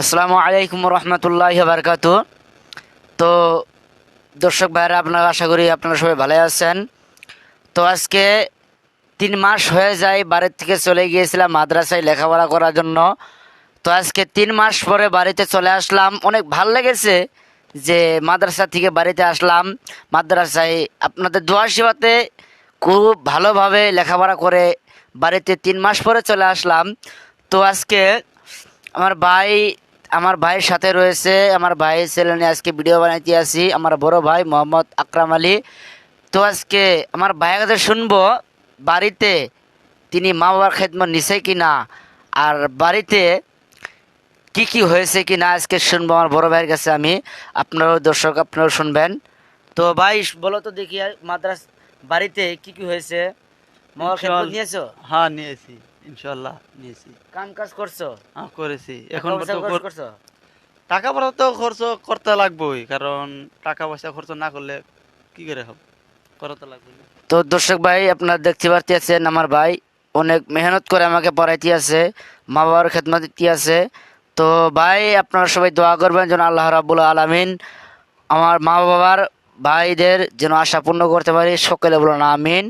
আসসালামু আলাইকুম রহমতুল্লাহ বারকাতু। তো দর্শক ভাইরা, আপনারা আশা করি আপনারা সবাই ভালো আছেন। তো আজকে 3 মাস হয়ে যায় বাড়ির থেকে চলে গিয়েছিলাম মাদ্রাসায় লেখাপড়া করার জন্য। তো আজকে 3 মাস পরে বাড়িতে চলে আসলাম, অনেক ভাল লেগেছে যে মাদ্রাসা থেকে বাড়িতে আসলাম। মাদ্রাসায় আপনাদের দোয়া সেবাতে খুব ভালোভাবে লেখাপড়া করে বাড়িতে 3 মাস পরে চলে আসলাম। তো আজকে আমার ভাই আমার ভাইয়ের সাথে রয়েছে, আমার ভাই ছেলে নিয়ে আজকে ভিডিও বানাইতে আসি, আমার বড় ভাই মোহাম্মদ আকরাম আলী। তো আজকে আমার ভাইয়ের কাছে শুনবো বাড়িতে তিনি মা বাবার খেদমত নিছে কি না, আর বাড়িতে কি কি হয়েছে কি না আজকে শুনবো আমার বড় ভাইয়ের কাছে আমি। আপনারাও দর্শক, আপনারাও শুনবেন। তো ভাই বলো তো দেখি, মাদ্রাস বাড়িতে কি কি হয়েছে? মা বাবার খেদমত নিয়েছো? হ্যাঁ, নিয়েছি। ইনশাল্লাহ নিয়েছি। কাম কাজ করছো? হ্যাঁ, করেছি। টাকা এখন পয়সা তো খরচ করছো? টাকা পয়সা তো খরচ করতে লাগবেই, কারণ টাকা পয়সা খরচ না করলে কি করে হবে, করা তো লাগবে না। তো দর্শক ভাই, আপনারা দেখতে পারতেছেন আমার ভাই অনেক মেহনত করে আমাকে পড়াইতে আছে, মা বাবার খেদমত দিতে আছে। তো ভাই, আপনারা সবাই দোয়া করবেন যেন আল্লাহ রাব্বুল আলামিন আমার মা বাবার ভাইদের যেন আশা পূর্ণ করতে পারি। সকলে বলুন আমিন।